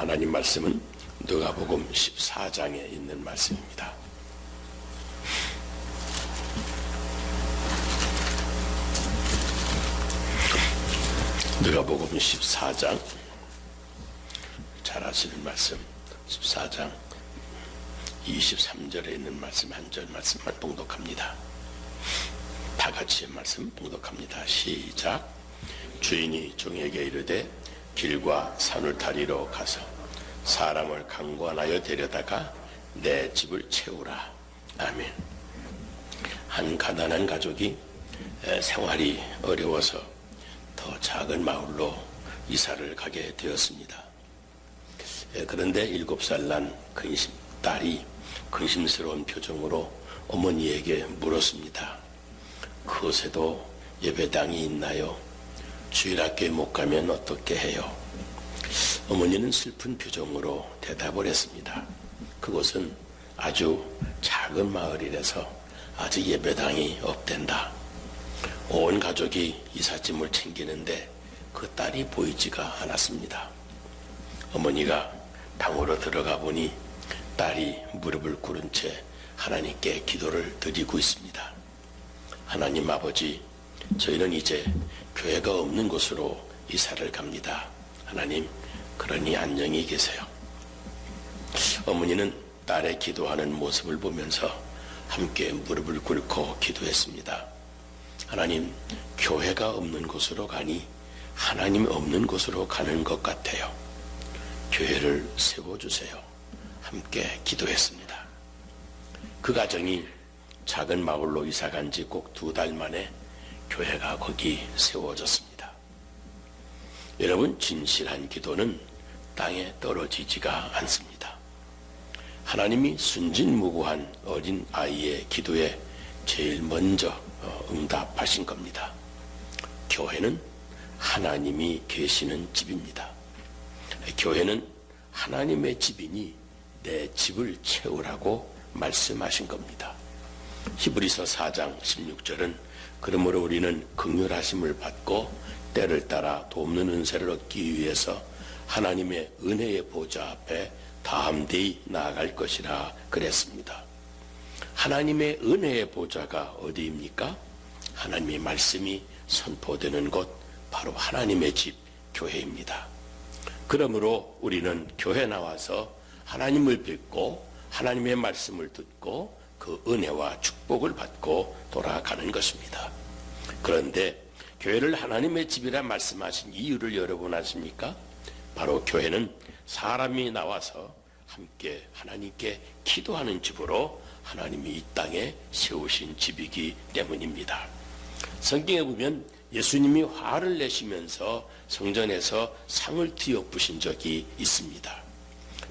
하나님 말씀은 누가복음 14장에 있는 말씀입니다. 누가복음 14장, 잘 아시는 말씀, 14장 23절에 있는 말씀 한 절 말씀만 봉독합니다. 다 같이의 말씀 봉독합니다. 시작. 주인이 종에게 이르되 길과 산을 다리로 가서 사람을 강권하여 데려다가 내 집을 채우라. 아멘. 한 가난한 가족이 생활이 어려워서 더 작은 마을로 이사를 가게 되었습니다. 그런데 7살 난 딸이 근심스러운 표정으로 어머니에게 물었습니다. 그곳에도 예배당이 있나요? 주일학교에 못 가면 어떻게 해요? 어머니는 슬픈 표정으로 대답을 했습니다. 그곳은 아주 작은 마을이라서 아직 예배당이 없댄다. 온 가족이 이삿짐을 챙기는데 그 딸이 보이지가 않았습니다. 어머니가 방으로 들어가 보니 딸이 무릎을 꿇은 채 하나님께 기도를 드리고 있습니다. 하나님 아버지, 저희는 이제 교회가 없는 곳으로 이사를 갑니다. 하나님, 그러니 안녕히 계세요. 어머니는 딸의 기도하는 모습을 보면서 함께 무릎을 꿇고 기도했습니다. 하나님, 교회가 없는 곳으로 가니 하나님 없는 곳으로 가는 것 같아요. 교회를 세워주세요. 함께 기도했습니다. 그 가정이 작은 마을로 이사간 지 꼭 2달 만에 교회가 거기 세워졌습니다. 여러분, 진실한 기도는 땅에 떨어지지가 않습니다. 하나님이 순진무구한 어린 아이의 기도에 제일 먼저 응답하신 겁니다. 교회는 하나님이 계시는 집입니다. 교회는 하나님의 집이니 내 집을 채우라고 말씀하신 겁니다. 히브리서 4장 16절은 그러므로 우리는 긍휼하심을 받고 때를 따라 돕는 은혜를 얻기 위해서 하나님의 은혜의 보좌 앞에 담대히 나아갈 것이라 그랬습니다. 하나님의 은혜의 보좌가 어디입니까? 하나님의 말씀이 선포되는 곳, 바로 하나님의 집, 교회입니다. 그러므로 우리는 교회 나와서 하나님을 뵙고 하나님의 말씀을 듣고 그 은혜와 축복을 받고 돌아가는 것입니다. 그런데 교회를 하나님의 집이라 말씀하신 이유를 여러분 아십니까? 바로 교회는 사람이 나와서 함께 하나님께 기도하는 집으로 하나님이 이 땅에 세우신 집이기 때문입니다. 성경에 보면 예수님이 화를 내시면서 성전에서 상을 뒤엎으신 적이 있습니다.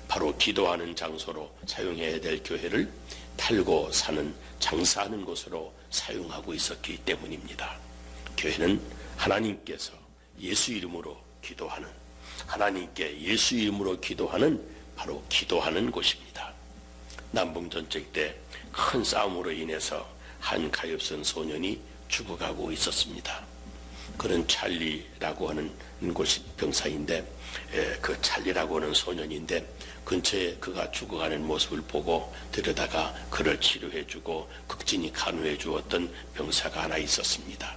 바로 기도하는 장소로 사용해야 될 교회를 팔고 사는, 장사하는 곳으로 사용하고 있었기 때문입니다. 교회는 하나님께서 예수 이름으로 기도하는, 하나님께 예수 이름으로 기도하는 바로 기도하는 곳입니다. 남북전쟁 때 큰 싸움으로 인해서 한 가엾은 소년이 죽어가고 있었습니다. 그는 찰리라고 하는 곳이 병사인데, 그 찰리라고 하는 소년인데 근처에 그가 죽어가는 모습을 보고 들여다가 그를 치료해주고 극진히 간호해 주었던 병사가 하나 있었습니다.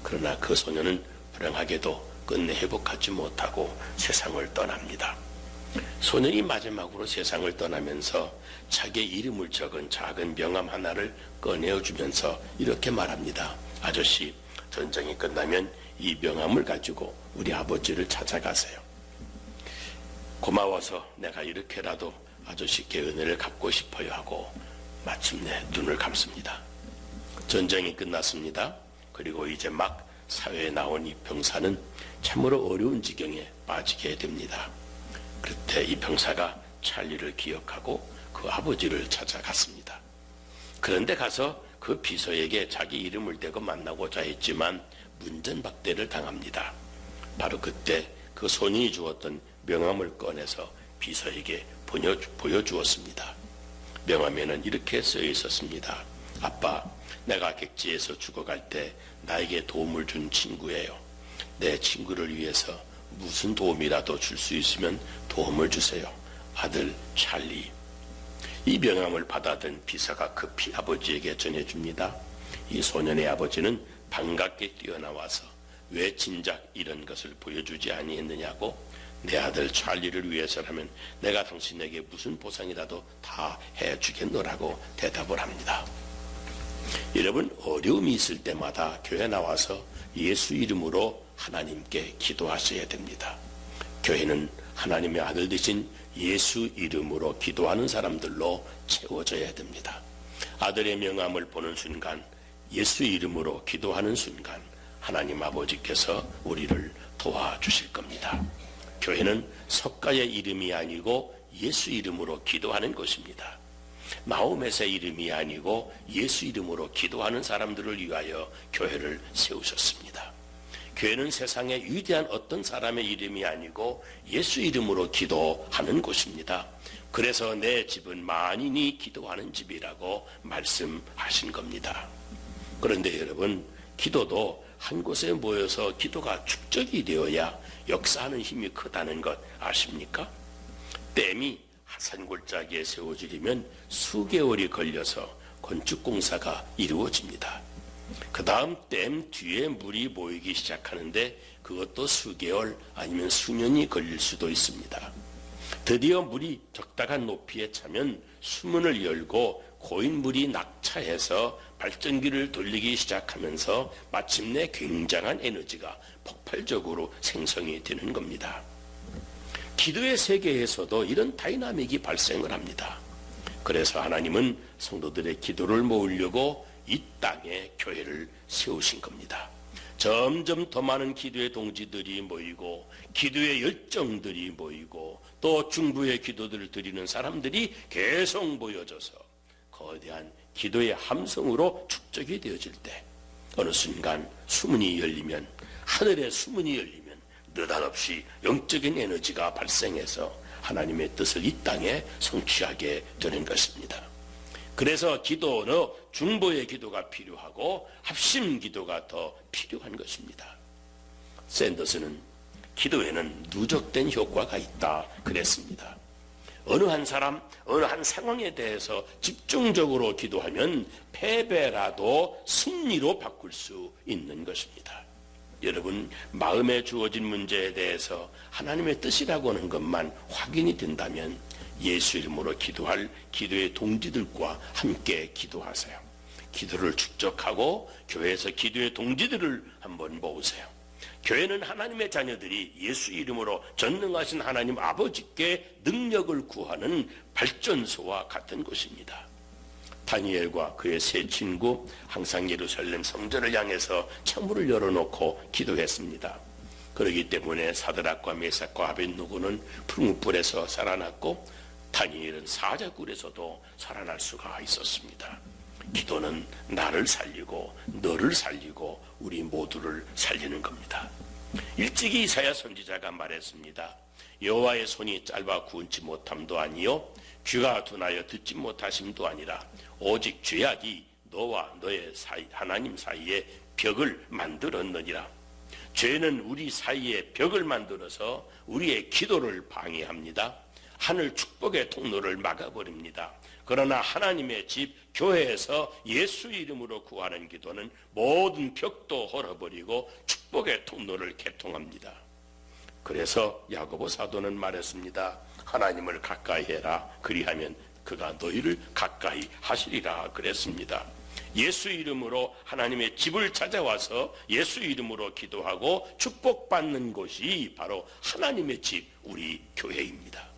그러나 그 소년은 불행하게도 끝내 회복하지 못하고 세상을 떠납니다. 소년이 마지막으로 세상을 떠나면서 자기의 이름을 적은 작은 명함 하나를 꺼내어주면서 이렇게 말합니다. 아저씨, 전쟁이 끝나면 이 명함을 가지고 우리 아버지를 찾아가세요. 고마워서 내가 이렇게라도 아저씨께 은혜를 갚고 싶어요 하고 마침내 눈을 감습니다. 전쟁이 끝났습니다. 그리고 이제 막 사회에 나온 이 병사는 참으로 어려운 지경에 빠지게 됩니다. 그때 이 병사가 찰리를 기억하고 그 아버지를 찾아갔습니다. 그런데 가서 그 비서에게 자기 이름을 대고 만나고자 했지만 문전박대를 당합니다. 바로 그때 그 소년이 주었던 명함을 꺼내서 비서에게 보여주었습니다. 명함에는 이렇게 쓰여 있었습니다. 아빠, 내가 객지에서 죽어갈 때 나에게 도움을 준 친구예요. 내 친구를 위해서 무슨 도움이라도 줄 수 있으면 도움을 주세요. 아들 찰리. 이 명함을 받아든 비서가 급히 아버지에게 전해줍니다. 이 소년의 아버지는 반갑게 뛰어나와서 왜 진작 이런 것을 보여주지 아니했느냐고, 내 아들 찰리를 위해서라면 내가 당신에게 무슨 보상이라도 다 해주겠노라고 대답을 합니다. 여러분, 어려움이 있을 때마다 교회 나와서 예수 이름으로 하나님께 기도하셔야 됩니다. 교회는 하나님의 아들 되신 예수 이름으로 기도하는 사람들로 채워져야 됩니다. 아들의 명함을 보는 순간, 예수 이름으로 기도하는 순간 하나님 아버지께서 우리를 도와주실 겁니다. 교회는 석가의 이름이 아니고 예수 이름으로 기도하는 것입니다. 마호멧의 이름이 아니고 예수 이름으로 기도하는 사람들을 위하여 교회를 세우셨습니다. 교회는 세상에 위대한 어떤 사람의 이름이 아니고 예수 이름으로 기도하는 곳입니다. 그래서 내 집은 만인이 기도하는 집이라고 말씀하신 겁니다. 그런데 여러분, 기도도 한 곳에 모여서 기도가 축적이 되어야 역사하는 힘이 크다는 것 아십니까? 댐이 산골짜기에 세워지려면 수개월이 걸려서 건축공사가 이루어집니다. 그 다음 댐 뒤에 물이 모이기 시작하는데 그것도 수개월 아니면 수년이 걸릴 수도 있습니다. 드디어 물이 적당한 높이에 차면 수문을 열고 고인 물이 낙차해서 발전기를 돌리기 시작하면서 마침내 굉장한 에너지가 폭발적으로 생성이 되는 겁니다. 기도의 세계에서도 이런 다이나믹이 발생을 합니다. 그래서 하나님은 성도들의 기도를 모으려고 이 땅에 교회를 세우신 겁니다. 점점 더 많은 기도의 동지들이 모이고 기도의 열정들이 모이고 또 중부의 기도들을 드리는 사람들이 계속 모여져서 거대한 기도의 함성으로 축적이 되어질 때 어느 순간 수문이 열리면, 하늘의 수문이 열리면 느닷없이 영적인 에너지가 발생해서 하나님의 뜻을 이 땅에 성취하게 되는 것입니다. 그래서 기도는 중보의 기도가 필요하고 합심 기도가 더 필요한 것입니다. 샌더스는 기도에는 누적된 효과가 있다 그랬습니다. 어느 한 사람, 어느 한 상황에 대해서 집중적으로 기도하면 패배라도 승리로 바꿀 수 있는 것입니다. 여러분, 마음에 주어진 문제에 대해서 하나님의 뜻이라고 하는 것만 확인이 된다면 예수 이름으로 기도할 기도의 동지들과 함께 기도하세요. 기도를 축적하고 교회에서 기도의 동지들을 한번 모으세요. 교회는 하나님의 자녀들이 예수 이름으로 전능하신 하나님 아버지께 능력을 구하는 발전소와 같은 곳입니다. 다니엘과 그의 세 친구 항상 예루살렘 성전을 향해서 창문을 열어놓고 기도했습니다. 그렇기 때문에 사드락과 메삭과 아벳느고는 풀무불에서 살아났고 다니엘은 사자굴에서도 살아날 수가 있었습니다. 기도는 나를 살리고 너를 살리고 우리 모두를 살리는 겁니다. 일찍이 이사야 선지자가 말했습니다. 여호와의 손이 짧아 구운치 못함도 아니요 귀가 둔하여 듣지 못하심도 아니라 오직 죄악이 너와 너의 사이, 하나님 사이에 벽을 만들었느니라. 죄는 우리 사이에 벽을 만들어서 우리의 기도를 방해합니다. 하늘 축복의 통로를 막아버립니다. 그러나 하나님의 집 교회에서 예수 이름으로 구하는 기도는 모든 벽도 헐어버리고 축복의 통로를 개통합니다. 그래서 야고보 사도는 말했습니다. 하나님을 가까이 해라. 그리하면 그가 너희를 가까이 하시리라 그랬습니다. 예수 이름으로 하나님의 집을 찾아와서 예수 이름으로 기도하고 축복받는 곳이 바로 하나님의 집, 우리 교회입니다.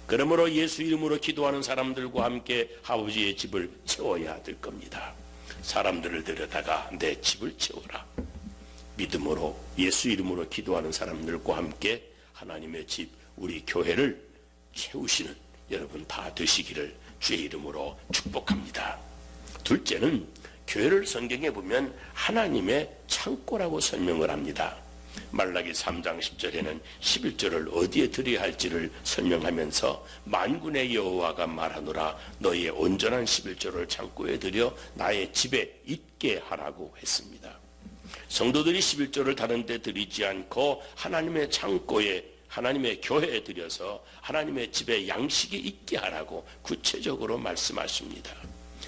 그러므로 예수 이름으로 기도하는 사람들과 함께 아버지의 집을 채워야 될 겁니다. 사람들을 데려다가 내 집을 채워라. 믿음으로 예수 이름으로 기도하는 사람들과 함께 하나님의 집, 우리 교회를 채우시는 여러분 다 되시기를 주의 이름으로 축복합니다. 둘째는 교회를 성경에 보면 하나님의 창고라고 설명을 합니다. 말라기 3장 10절에는 11절을 어디에 드려야 할지를 설명하면서 만군의 여호와가 말하노라 너희의 온전한 11절을 창고에 드려 나의 집에 있게 하라고 했습니다. 성도들이 11조를 다른 데 드리지 않고 하나님의 창고에, 하나님의 교회에 들여서 하나님의 집에 양식이 있게 하라고 구체적으로 말씀하십니다.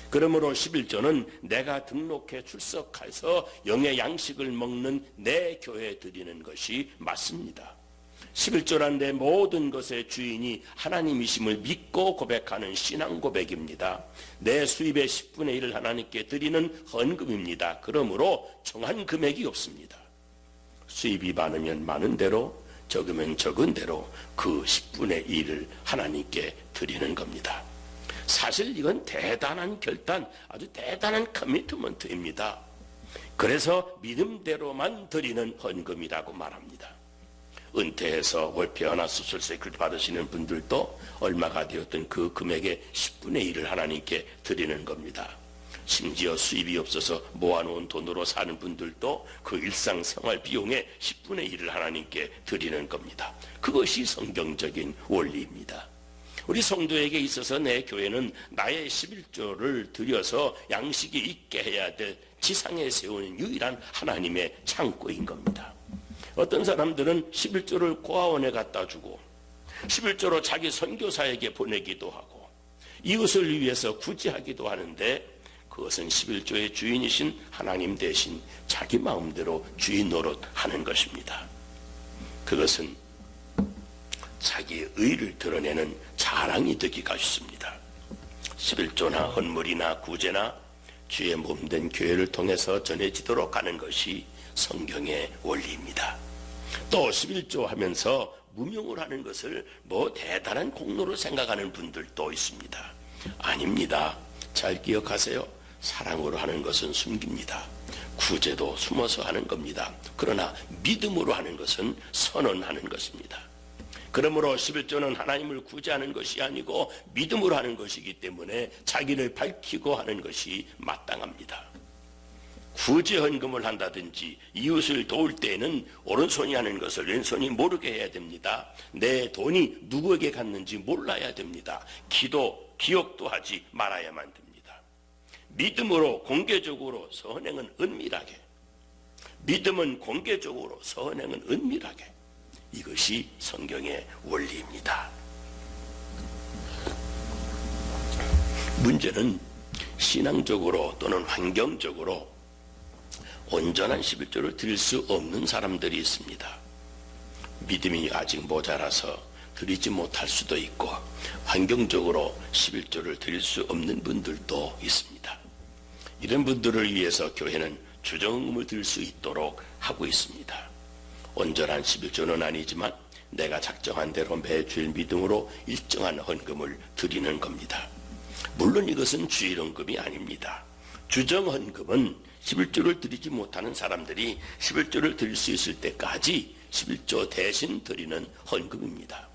그러므로 11조는 내가 등록해 출석해서 영의 양식을 먹는 내 교회에 드리는 것이 맞습니다. 11조란 내 모든 것의 주인이 하나님이심을 믿고 고백하는 신앙 고백입니다. 내 수입의 10분의 1을 하나님께 드리는 헌금입니다. 그러므로 정한 금액이 없습니다. 수입이 많으면 많은 대로, 적으면 적은 대로 그 10분의 1을 하나님께 드리는 겁니다. 사실 이건 대단한 결단, 아주 대단한 커미트먼트입니다. 그래서 믿음대로만 드리는 헌금이라고 말합니다. 은퇴해서 월폐하나 수술세를 받으시는 분들도 얼마가 되었던 그 금액의 10분의 1을 하나님께 드리는 겁니다. 심지어 수입이 없어서 모아놓은 돈으로 사는 분들도 그 일상생활 비용의 10분의 1을 하나님께 드리는 겁니다. 그것이 성경적인 원리입니다. 우리 성도에게 있어서 내 교회는 나의 11조를 드려서 양식이 있게 해야 될 지상에 세우는 유일한 하나님의 창고인 겁니다. 어떤 사람들은 11조를 고아원에 갖다 주고 11조로 자기 선교사에게 보내기도 하고 이웃을 위해서 구제하기도 하는데, 그것은 11조의 주인이신 하나님 대신 자기 마음대로 주인 노릇하는 것입니다. 그것은 자기의 의를 드러내는 자랑이 되기가 쉽습니다. 11조나 헌물이나 구제나 주의 몸된 교회를 통해서 전해지도록 하는 것이 성경의 원리입니다. 또 11조 하면서 무명을 하는 것을 뭐 대단한 공로로 생각하는 분들도 있습니다. 아닙니다. 잘 기억하세요. 사랑으로 하는 것은 숨깁니다. 구제도 숨어서 하는 겁니다. 그러나 믿음으로 하는 것은 선언하는 것입니다. 그러므로 11조는 하나님을 구제하는 것이 아니고 믿음으로 하는 것이기 때문에 자기를 밝히고 하는 것이 마땅합니다. 구제 헌금을 한다든지 이웃을 도울 때에는 오른손이 하는 것을 왼손이 모르게 해야 됩니다. 내 돈이 누구에게 갔는지 몰라야 됩니다. 기억도 하지 말아야만 됩니다. 믿음으로 공개적으로, 선행은 은밀하게, 믿음은 공개적으로, 선행은 은밀하게, 이것이 성경의 원리입니다. 문제는 신앙적으로 또는 환경적으로 온전한 11조를 드릴 수 없는 사람들이 있습니다. 믿음이 아직 모자라서 드리지 못할 수도 있고 환경적으로 11조를 드릴 수 없는 분들도 있습니다. 이런 분들을 위해서 교회는 주정금을 드릴 수 있도록 하고 있습니다. 온전한 11조는 아니지만 내가 작정한 대로 매주일 믿음으로 일정한 헌금을 드리는 겁니다. 물론 이것은 주일헌금이 아닙니다. 주정헌금은 11조를 드리지 못하는 사람들이 11조를 드릴 수 있을 때까지 11조 대신 드리는 헌금입니다.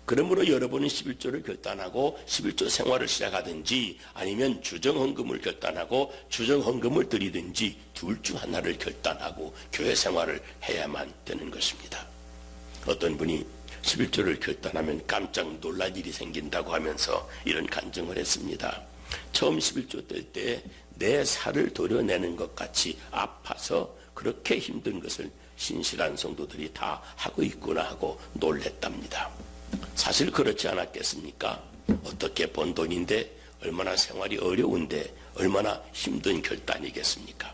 그러므로 여러분은 11조를 결단하고 11조 생활을 시작하든지 아니면 주정헌금을 결단하고 주정헌금을 드리든지 둘 중 하나를 결단하고 교회 생활을 해야만 되는 것입니다. 어떤 분이 11조를 결단하면 깜짝 놀랄 일이 생긴다고 하면서 이런 간증을 했습니다. 처음 11조 뗄 때 내 살을 도려내는 것 같이 아파서 그렇게 힘든 것을 신실한 성도들이 다 하고 있구나 하고 놀랬답니다. 사실 그렇지 않았겠습니까? 어떻게 번 돈인데 얼마나 생활이 어려운데 얼마나 힘든 결단이겠습니까?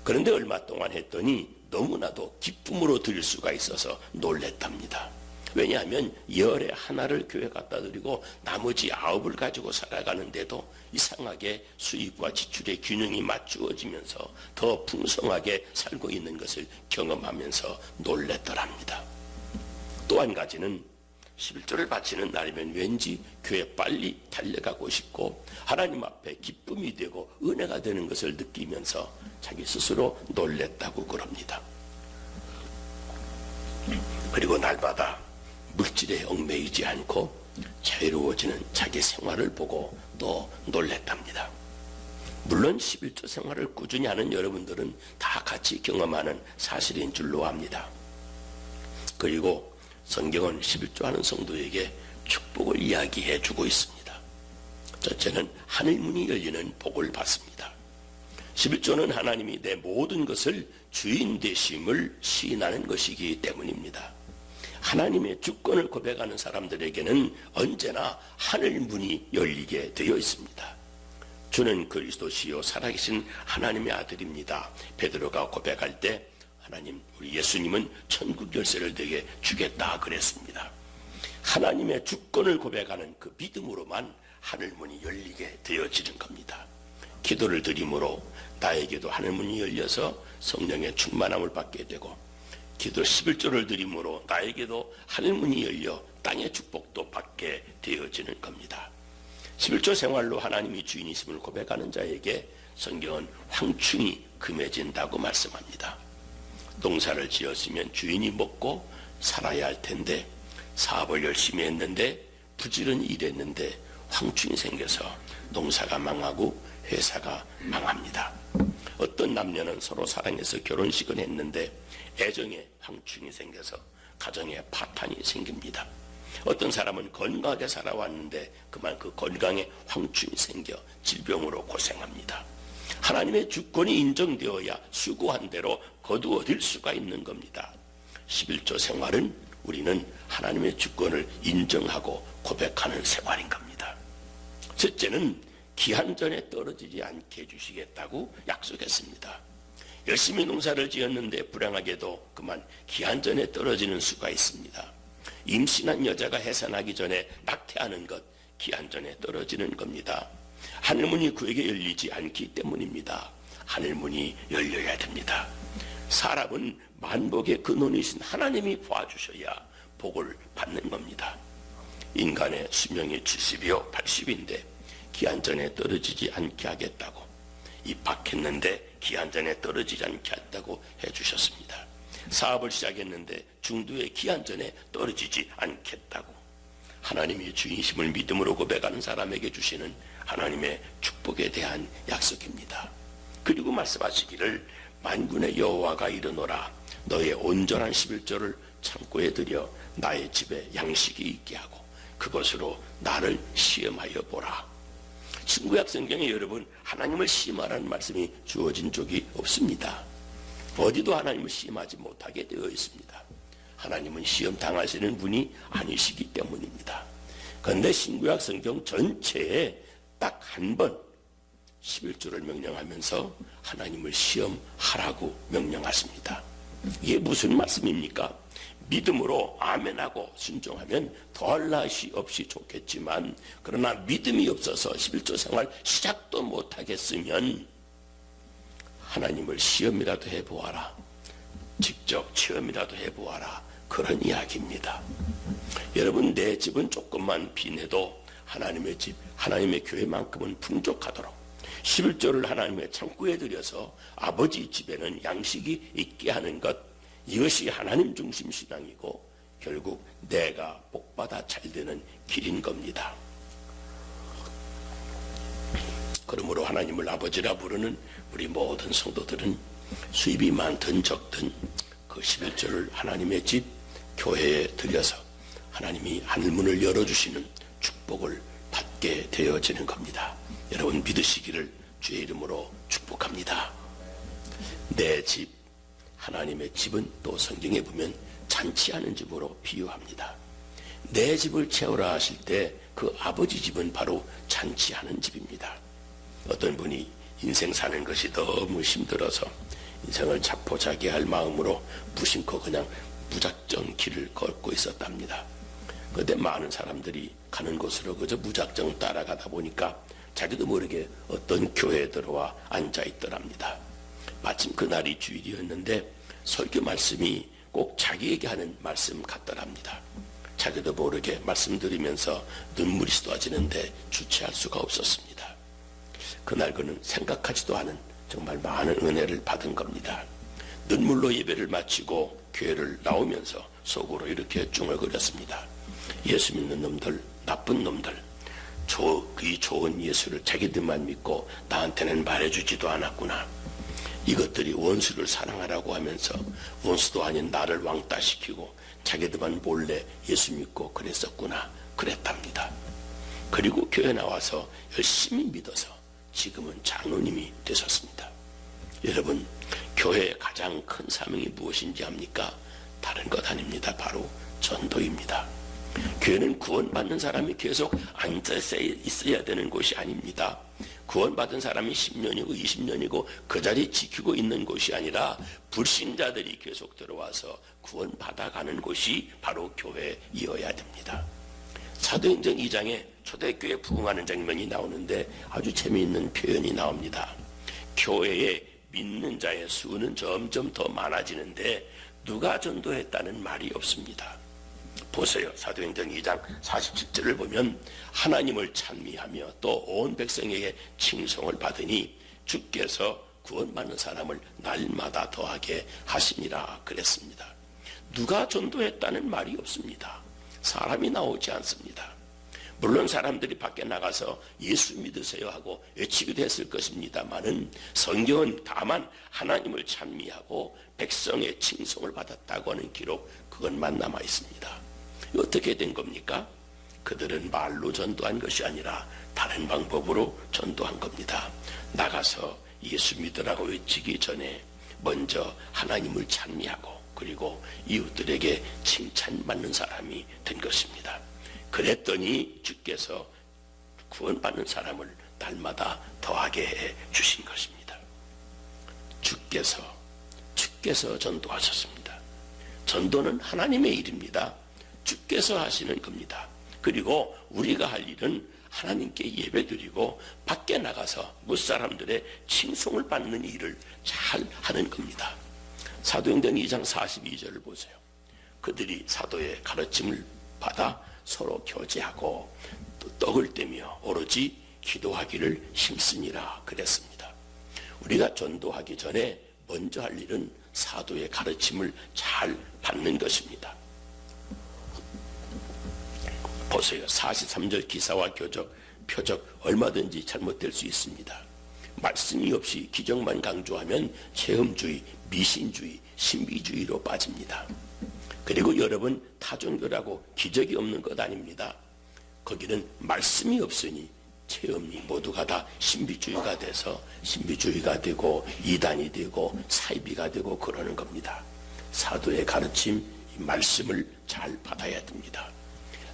그런데 얼마 동안 했더니 너무나도 기쁨으로 드릴 수가 있어서 놀랬답니다. 왜냐하면 열에 하나를 교회 갖다 드리고 나머지 9을 가지고 살아가는데도 이상하게 수입과 지출의 균형이 맞추어지면서 더 풍성하게 살고 있는 것을 경험하면서 놀랬더랍니다. 또 한 가지는 11조를 바치는 날이면 왠지 교회 빨리 달려가고 싶고 하나님 앞에 기쁨이 되고 은혜가 되는 것을 느끼면서 자기 스스로 놀랬다고 그럽니다. 그리고 날마다 물질에 얽매이지 않고 자유로워지는 자기 생활을 보고 또 놀랬답니다. 물론 11조 생활을 꾸준히 하는 여러분들은 다 같이 경험하는 사실인 줄로 압니다. 그리고 성경은 11조 하는 성도에게 축복을 이야기해 주고 있습니다. 첫째는 하늘문이 열리는 복을 받습니다. 11조는 하나님이 내 모든 것을 주인 되심을 시인하는 것이기 때문입니다. 하나님의 주권을 고백하는 사람들에게는 언제나 하늘 문이 열리게 되어 있습니다. 주는 그리스도시요 살아계신 하나님의 아들입니다. 베드로가 고백할 때 하나님, 우리 예수님은 천국 열쇠를 내게 주겠다 그랬습니다. 하나님의 주권을 고백하는 그 믿음으로만 하늘문이 열리게 되어지는 겁니다. 기도를 드림으로 나에게도 하늘문이 열려서 성령의 충만함을 받게 되고, 기도 11조를 드림으로 나에게도 하늘문이 열려 땅의 축복도 받게 되어지는 겁니다. 11조 생활로 하나님이 주인이심을 고백하는 자에게 성경은 황충이 금해진다고 말씀합니다. 농사를 지었으면 주인이 먹고 살아야 할 텐데, 사업을 열심히 했는데 부지런히 일했는데 황충이 생겨서 농사가 망하고 회사가 망합니다. 어떤 남녀는 서로 사랑해서 결혼식을 했는데 애정에 황충이 생겨서 가정에 파탄이 생깁니다. 어떤 사람은 건강하게 살아왔는데 그만 그 건강에 황충이 생겨 질병으로 고생합니다. 하나님의 주권이 인정되어야 수고한 대로 거두어질 수가 있는 겁니다. 11조 생활은 우리는 하나님의 주권을 인정하고 고백하는 생활인 겁니다. 첫째는 기한 전에 떨어지지 않게 해주시겠다고 약속했습니다. 열심히 농사를 지었는데 불행하게도 그만 기한 전에 떨어지는 수가 있습니다. 임신한 여자가 해산하기 전에 낙태하는 것, 기한 전에 떨어지는 겁니다. 하늘문이 그에게 열리지 않기 때문입니다. 하늘문이 열려야 됩니다. 사람은 만복의 근원이신 하나님이 도와주셔야 복을 받는 겁니다. 인간의 수명이 70이요 80인데 기한 전에 떨어지지 않게 하겠다고 입학했는데 기한 전에 떨어지지 않게 한다고 해주셨습니다. 사업을 시작했는데 중도에 기한 전에 떨어지지 않겠다고 하나님의 주인심을 믿음으로 고백하는 사람에게 주시는 하나님의 축복에 대한 약속입니다. 그리고 말씀하시기를 만군의 여호와가 이르노라 너의 온전한 11조를 창고에 들여 나의 집에 양식이 있게 하고 그것으로 나를 시험하여 보라. 신구약 성경에 여러분 하나님을 시험하라는 말씀이 주어진 적이 없습니다. 어디도 하나님을 시험하지 못하게 되어 있습니다. 하나님은 시험 당하시는 분이 아니시기 때문입니다. 그런데 신구약 성경 전체에 딱 한 번 11조를 명령하면서 하나님을 시험하라고 명령하십니다. 이게 무슨 말씀입니까? 믿음으로 아멘하고 순종하면 더할 나위 없이 좋겠지만 그러나 믿음이 없어서 11조 생활 시작도 못하겠으면 하나님을 시험이라도 해보아라. 직접 체험이라도 해보아라. 그런 이야기입니다. 여러분 내 집은 조금만 빈해도 하나님의 집, 하나님의 교회만큼은 풍족하도록 11조를 하나님의 창고에 들여서 아버지 집에는 양식이 있게 하는 것, 이것이 하나님 중심 신앙이고 결국 내가 복받아 잘되는 길인 겁니다. 그러므로 하나님을 아버지라 부르는 우리 모든 성도들은 수입이 많든 적든 그 11조를 하나님의 집, 교회에 들여서 하나님이 하늘문을 열어주시는 축복을 받게 되어지는 겁니다. 여러분 믿으시기를 주의 이름으로 축복합니다. 내 집, 하나님의 집은 또 성경에 보면 잔치하는 집으로 비유합니다. 내 집을 채우라 하실 때 그 아버지 집은 바로 잔치하는 집입니다. 어떤 분이 인생 사는 것이 너무 힘들어서 인생을 자포자기할 마음으로 무심코 그냥 무작정 길을 걷고 있었답니다. 그런데 많은 사람들이 가는 곳으로 그저 무작정 따라가다 보니까 자기도 모르게 어떤 교회에 들어와 앉아있더랍니다. 마침 그날이 주일이었는데 설교 말씀이 꼭 자기에게 하는 말씀 같더랍니다. 자기도 모르게 말씀 들으면서 눈물이 쏟아지는데 주체할 수가 없었습니다. 그날 그는 생각하지도 않은 정말 많은 은혜를 받은 겁니다. 눈물로 예배를 마치고 교회를 나오면서 속으로 이렇게 중얼거렸습니다. 예수 믿는 놈들, 나쁜 놈들, 이 좋은 예수를 자기들만 믿고 나한테는 말해주지도 않았구나. 이것들이 원수를 사랑하라고 하면서 원수도 아닌 나를 왕따시키고 자기들만 몰래 예수 믿고 그랬었구나. 그랬답니다. 그리고 교회 나와서 열심히 믿어서 지금은 장로님이 되셨습니다. 여러분, 교회의 가장 큰 사명이 무엇인지 압니까? 다른 것 아닙니다. 바로 전도입니다. 교회는 구원받는 사람이 계속 앉아 있어야 되는 곳이 아닙니다. 구원받은 사람이 10년이고 20년이고 그 자리 지키고 있는 곳이 아니라 불신자들이 계속 들어와서 구원받아가는 곳이 바로 교회이어야 됩니다. 사도행전 2장에 초대교회 부흥하는 장면이 나오는데 아주 재미있는 표현이 나옵니다. 교회에 믿는 자의 수는 점점 더 많아지는데 누가 전도했다는 말이 없습니다. 보세요. 사도행전 2장 47절을 보면 하나님을 찬미하며 또 온 백성에게 칭송을 받으니 주께서 구원받는 사람을 날마다 더하게 하시니라 그랬습니다. 누가 전도했다는 말이 없습니다. 사람이 나오지 않습니다. 물론 사람들이 밖에 나가서 예수 믿으세요 하고 외치기도 했을 것입니다마는 성경은 다만 하나님을 찬미하고 백성의 칭송을 받았다고 하는 기록, 그것만 남아 있습니다. 어떻게 된 겁니까? 그들은 말로 전도한 것이 아니라 다른 방법으로 전도한 겁니다. 나가서 예수 믿으라고 외치기 전에 먼저 하나님을 찬미하고 그리고 이웃들에게 칭찬받는 사람이 된 것입니다. 그랬더니 주께서 구원받는 사람을 날마다 더하게 해 주신 것입니다. 주께서 전도하셨습니다. 전도는 하나님의 일입니다. 주께서 하시는 겁니다. 그리고 우리가 할 일은 하나님께 예배드리고 밖에 나가서 무사람들의 칭송을 받는 일을 잘 하는 겁니다. 사도행전 2장 42절을 보세요. 그들이 사도의 가르침을 받아 서로 교제하고 또 떡을 떼며 오로지 기도하기를 힘쓰니라 그랬습니다. 우리가 전도하기 전에 먼저 할 일은 사도의 가르침을 잘 받는 것입니다. 보세요. 43절 기사와 표적 얼마든지 잘못될 수 있습니다. 말씀이 없이 기적만 강조하면 체험주의, 미신주의, 신비주의로 빠집니다. 그리고 여러분, 타종교라고 기적이 없는 것 아닙니다. 거기는 말씀이 없으니 체험이 모두가 다 신비주의가 돼서 신비주의가 되고 이단이 되고 사이비가 되고 그러는 겁니다. 사도의 가르침, 이 말씀을 잘 받아야 됩니다.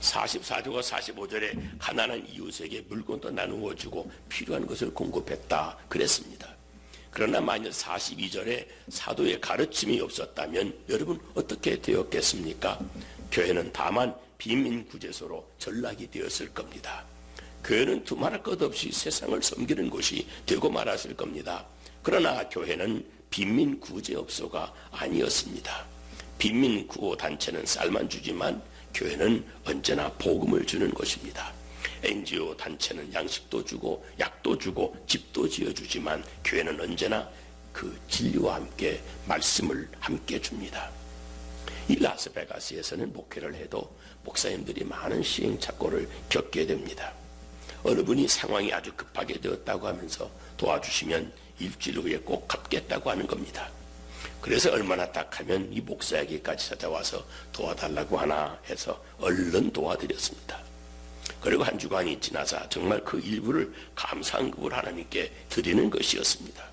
44절과 45절에 가난한 이웃에게 물건도 나누어 주고 필요한 것을 공급했다 그랬습니다. 그러나 만일 42절에 사도의 가르침이 없었다면 여러분 어떻게 되었겠습니까? 교회는 다만 빈민구제소로 전락이 되었을 겁니다. 교회는 두말할 것 없이 세상을 섬기는 곳이 되고 말았을 겁니다. 그러나 교회는 빈민구제업소가 아니었습니다. 빈민구호 단체는 쌀만 주지만 교회는 언제나 복음을 주는 것입니다. NGO 단체는 양식도 주고 약도 주고 집도 지어주지만 교회는 언제나 그 진리와 함께 말씀을 함께 줍니다. 이 라스베가스에서는 목회를 해도 목사님들이 많은 시행착오를 겪게 됩니다. 어느 분이 상황이 아주 급하게 되었다고 하면서 도와주시면 일주일 후에 꼭 갚겠다고 하는 겁니다. 그래서 얼마나 딱하면 이 목사에게까지 찾아와서 도와달라고 하나 해서 얼른 도와드렸습니다. 그리고 한 주간이 지나자 정말 그 일부를 감사한급을 하나님께 드리는 것이었습니다.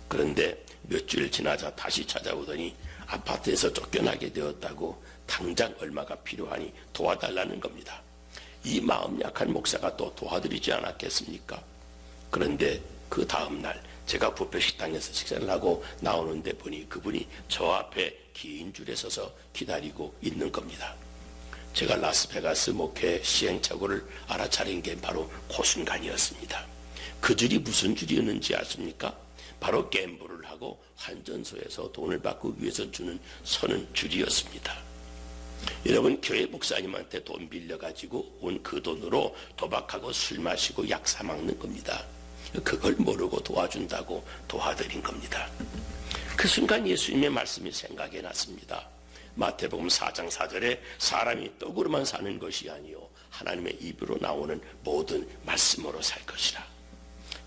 그런데 몇 주일 지나자 다시 찾아오더니 아파트에서 쫓겨나게 되었다고 당장 얼마가 필요하니 도와달라는 겁니다. 이 마음 약한 목사가 또 도와드리지 않았겠습니까? 그런데 그 다음날 제가 뷔페 식당에서 식사를 하고 나오는데 보니 그분이 저 앞에 긴 줄에 서서 기다리고 있는 겁니다. 제가 라스베가스 목회 시행착오를 알아차린 게 바로 그 순간이었습니다. 그 줄이 무슨 줄이었는지 아십니까? 바로 갬블을 하고 환전소에서 돈을 받고 위해서 주는 서는 줄이었습니다. 여러분, 교회 목사님한테 돈 빌려가지고 온 그 돈으로 도박하고 술 마시고 약 사먹는 겁니다. 그걸 모르고 도와준다고 도와드린 겁니다. 그 순간 예수님의 말씀이 생각이 났습니다. 마태복음 4장 4절에 사람이 떡으로만 사는 것이 아니요 하나님의 입으로 나오는 모든 말씀으로 살 것이라.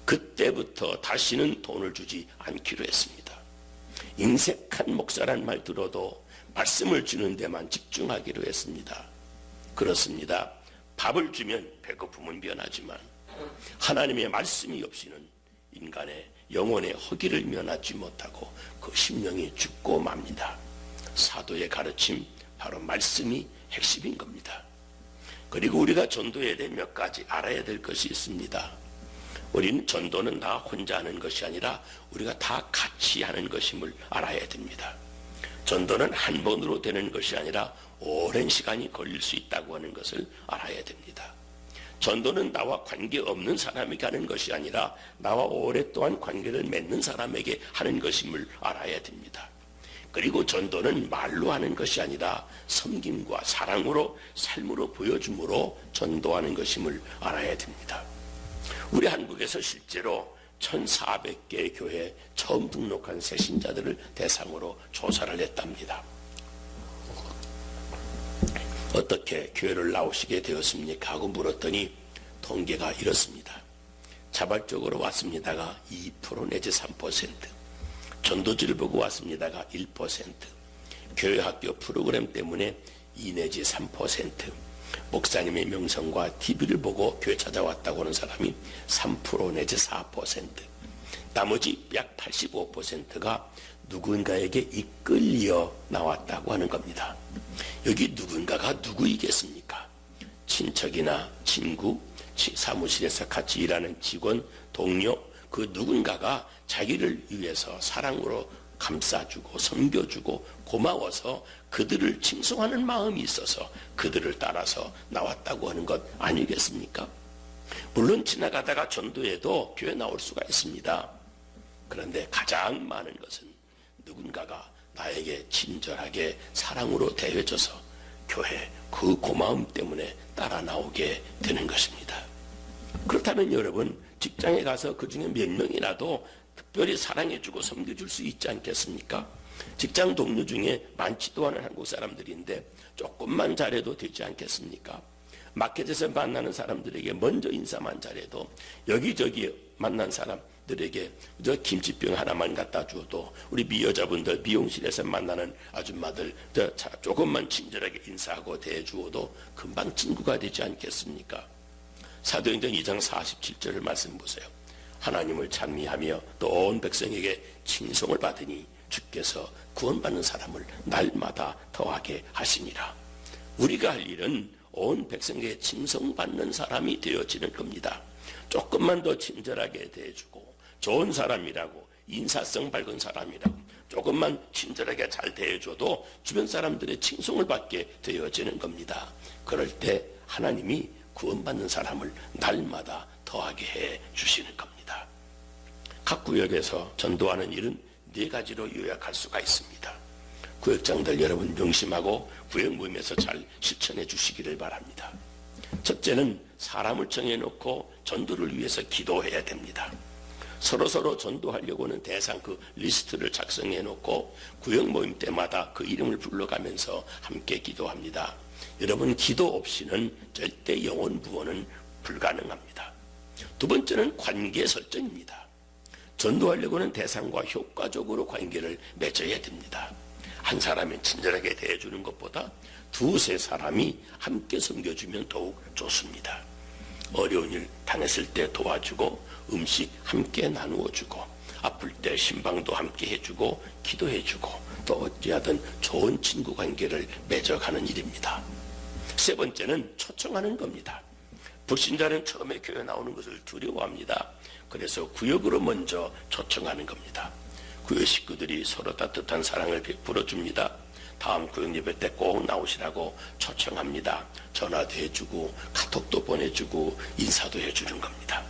그때부터 다시는 돈을 주지 않기로 했습니다. 인색한 목사란 말 들어도 말씀을 주는 데만 집중하기로 했습니다. 그렇습니다. 밥을 주면 배고픔은 변하지만 하나님의 말씀이 없이는 인간의 영혼의 허기를 면하지 못하고 그 심령이 죽고 맙니다. 사도의 가르침, 바로 말씀이 핵심인 겁니다. 그리고 우리가 전도에 대해 몇 가지 알아야 될 것이 있습니다. 우리는 전도는 나 혼자 하는 것이 아니라 우리가 다 같이 하는 것임을 알아야 됩니다. 전도는 한 번으로 되는 것이 아니라 오랜 시간이 걸릴 수 있다고 하는 것을 알아야 됩니다. 전도는 나와 관계없는 사람에게 하는 것이 아니라 나와 오랫동안 관계를 맺는 사람에게 하는 것임을 알아야 됩니다. 그리고 전도는 말로 하는 것이 아니라 섬김과 사랑으로 삶으로 보여줌으로 전도하는 것임을 알아야 됩니다. 우리 한국에서 실제로 1400개의 교회에 처음 등록한 새신자들을 대상으로 조사를 했답니다. 어떻게 교회를 나오시게 되었습니까? 하고 물었더니 통계가 이렇습니다. 자발적으로 왔습니다가 2% 내지 3%, 전도지를 보고 왔습니다가 1%, 교회학교 프로그램 때문에 2 내지 3%, 목사님의 명성과 TV를 보고 교회 찾아왔다고 하는 사람이 3% 내지 4%, 나머지 약 85%가 누군가에게 이끌려 나왔다고 하는 겁니다. 여기 누군가가 누구이겠습니까? 친척이나 친구, 사무실에서 같이 일하는 직원, 동료, 그 누군가가 자기를 위해서 사랑으로 감싸주고 섬겨주고 고마워서 그들을 칭송하는 마음이 있어서 그들을 따라서 나왔다고 하는 것 아니겠습니까? 물론 지나가다가 전도에도 교회 나올 수가 있습니다. 그런데 가장 많은 것은 누군가가 나에게 친절하게 사랑으로 대해줘서 교회 그 고마움 때문에 따라 나오게 되는 것입니다. 그렇다면 여러분, 직장에 가서 그 중에 몇 명이라도 특별히 사랑해주고 섬겨줄 수 있지 않겠습니까? 직장 동료 중에 많지도 않은 한국 사람들인데 조금만 잘해도 되지 않겠습니까? 마켓에서 만나는 사람들에게 먼저 인사만 잘해도 여기저기 만난 사람들에게 저 김치병 하나만 갖다 주어도 우리 미여자분들 미용실에서 만나는 아줌마들 조금만 친절하게 인사하고 대해주어도 금방 친구가 되지 않겠습니까? 사도행전 2장 47절을 말씀 보세요. 하나님을 찬미하며 또 온 백성에게 칭송을 받으니 주께서 구원받는 사람을 날마다 더하게 하시니라. 우리가 할 일은 온 백성에게 칭송받는 사람이 되어지는 겁니다. 조금만 더 친절하게 대해주고 좋은 사람이라고 인사성 밝은 사람이라고 조금만 친절하게 잘 대해줘도 주변 사람들의 칭송을 받게 되어지는 겁니다. 그럴 때 하나님이 구원받는 사람을 날마다 더하게 해 주시는 겁니다. 각 구역에서 전도하는 일은 4가지로 요약할 수가 있습니다. 구역장들 여러분 명심하고 구역 모임에서 잘 실천해 주시기를 바랍니다. 첫째는 사람을 정해놓고 전도를 위해서 기도해야 됩니다. 서로 전도하려고 하는 대상 그 리스트를 작성해 놓고 구역 모임 때마다 그 이름을 불러가면서 함께 기도합니다. 여러분, 기도 없이는 절대 영혼 부원은 불가능합니다. 두 번째는 관계 설정입니다. 전도하려고 하는 대상과 효과적으로 관계를 맺어야 됩니다. 한 사람이 친절하게 대해주는 것보다 2-3 사람이 함께 섬겨주면 더욱 좋습니다. 어려운 일 당했을 때 도와주고 음식 함께 나누어주고 아플 때 신방도 함께 해주고 기도해주고 또 어찌하든 좋은 친구 관계를 맺어가는 일입니다. 세 번째는 초청하는 겁니다. 불신자는 처음에 교회 나오는 것을 두려워합니다. 그래서 구역으로 먼저 초청하는 겁니다. 구역 식구들이 서로 따뜻한 사랑을 베풀어 줍니다. 다음 구역 예배 때 꼭 나오시라고 초청합니다. 전화도 해주고 카톡도 보내주고 인사도 해주는 겁니다.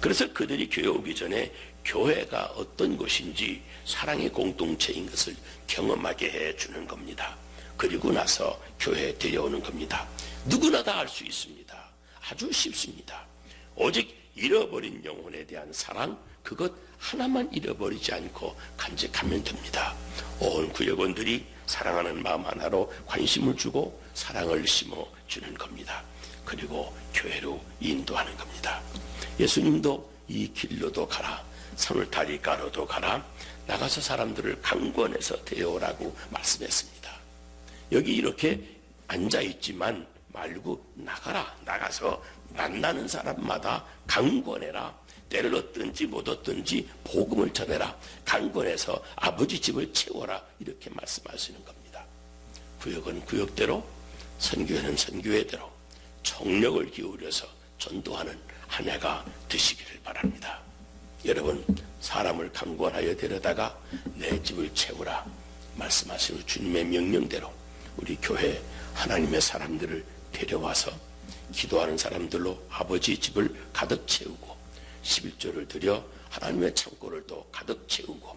그래서 그들이 교회 오기 전에 교회가 어떤 곳인지 사랑의 공동체인 것을 경험하게 해주는 겁니다. 그리고 나서 교회에 데려오는 겁니다. 누구나 다 알 수 있습니다. 아주 쉽습니다. 오직 잃어버린 영혼에 대한 사랑, 그것 하나만 잃어버리지 않고 간직하면 됩니다. 온 구역원들이 사랑하는 마음 하나로 관심을 주고 사랑을 심어주는 겁니다. 그리고 교회로 인도하는 겁니다. 예수님도 이 길로도 가라, 산울타리가로도 가라, 나가서 사람들을 강권해서 데려오라고 말씀했습니다. 여기 이렇게 앉아있지만 말고 나가라. 나가서 만나는 사람마다 강권해라. 때를 얻든지 못 얻든지 복음을 전해라. 강권해서 아버지 집을 채워라. 이렇게 말씀하시는 겁니다. 구역은 구역대로, 선교회는 선교회대로 총력을 기울여서 전도하는 한 해가 되시기를 바랍니다. 여러분, 사람을 강권하여 데려다가 내 집을 채우라 말씀하시는 주님의 명령대로 우리 교회 하나님의 사람들을 데려와서 기도하는 사람들로 아버지 집을 가득 채우고 11조를 드려 하나님의 창고를 또 가득 채우고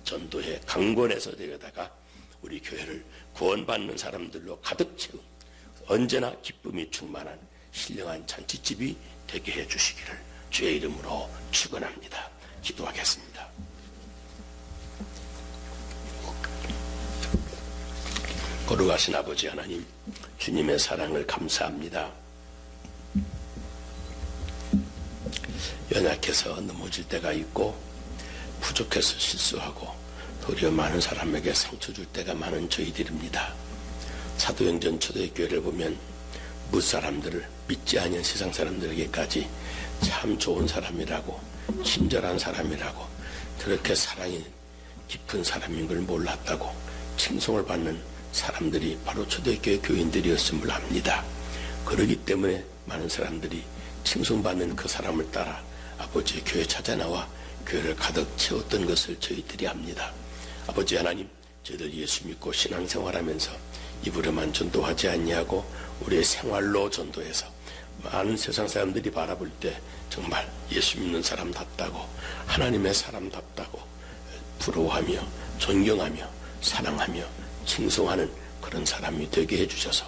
전도에 강권해서 데려다가 우리 교회를 구원받는 사람들로 가득 채운 언제나 기쁨이 충만한 신령한 잔치집이 되게 해 주시기를 주의 이름으로 축원합니다. 기도하겠습니다. 거룩하신 아버지 하나님, 주님의 사랑을 감사합니다. 연약해서 넘어질 때가 있고 부족해서 실수하고 도리어 많은 사람에게 상처 줄 때가 많은 저희들입니다. 사도행전 초대교회를 보면 무사람들을 믿지 않은 세상 사람들에게까지 참 좋은 사람이라고, 친절한 사람이라고, 그렇게 사랑이 깊은 사람인 걸 몰랐다고 칭송을 받는 사람들이 바로 초대교회 교인들이었음을 압니다. 그러기 때문에 많은 사람들이 칭송받는 그 사람을 따라 아버지의 교회에 찾아 나와 교회를 가득 채웠던 것을 저희들이 압니다. 아버지 하나님, 저희들 예수 믿고 신앙생활하면서 입으로만 전도하지 아니하고 우리의 생활로 전도해서 많은 세상 사람들이 바라볼 때 정말 예수 믿는 사람답다고, 하나님의 사람답다고 부러워하며 존경하며 사랑하며 칭송하는 그런 사람이 되게 해주셔서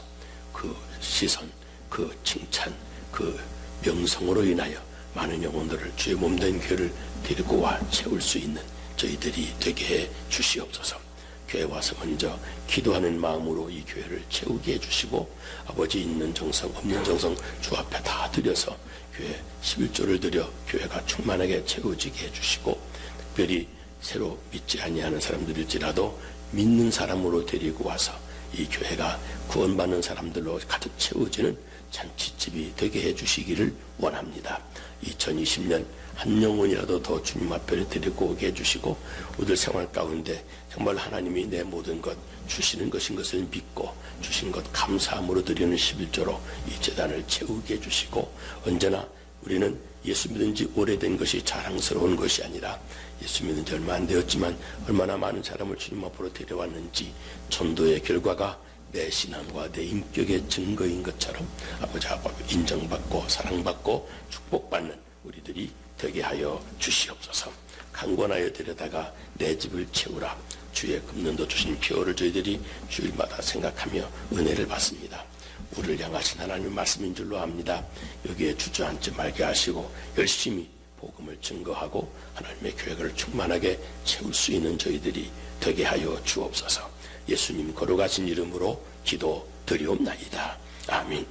그 시선, 그 칭찬, 그 명성으로 인하여 많은 영혼들을 주의 몸된 교회를 데리고 와 채울 수 있는 저희들이 되게 해 주시옵소서. 교회 와서 먼저 기도하는 마음으로 이 교회를 채우게 해주시고 아버지 있는 정성 없는 정성 주 앞에 다 드려서 교회 11조를 드려 교회가 충만하게 채워지게 해주시고, 특별히 새로 믿지 아니하는 사람들일지라도 믿는 사람으로 데리고 와서 이 교회가 구원받는 사람들로 가득 채워지는 잔치집이 되게 해주시기를 원합니다. 2020년 한 영혼이라도 더 주님 앞에 데리고 오게 해주시고 우리들 생활 가운데 정말 하나님이 내 모든 것 주시는 것인 것을 믿고 주신 것 감사함으로 드리는 11조로 이 재단을 채우게 해주시고, 언제나 우리는 예수 믿은 지 오래된 것이 자랑스러운 것이 아니라 예수 믿은 지 얼마 안 되었지만 얼마나 많은 사람을 주님 앞으로 데려왔는지 전도의 결과가 내 신앙과 내 인격의 증거인 것처럼 아버지 앞에 인정받고 사랑받고 축복받는 우리들이 되게 하여 주시옵소서. 강권하여 데려다가 내 집을 채우라. 주의 금년도 주신 피오를 저희들이 주일마다 생각하며 은혜를 받습니다. 우리를 향하신 하나님의 말씀인 줄로 압니다. 여기에 주저앉지 말게 하시고 열심히 복음을 증거하고 하나님의 계획을 충만하게 채울 수 있는 저희들이 되게 하여 주옵소서. 예수님 거룩하신 이름으로 기도 드리옵나이다. 아멘.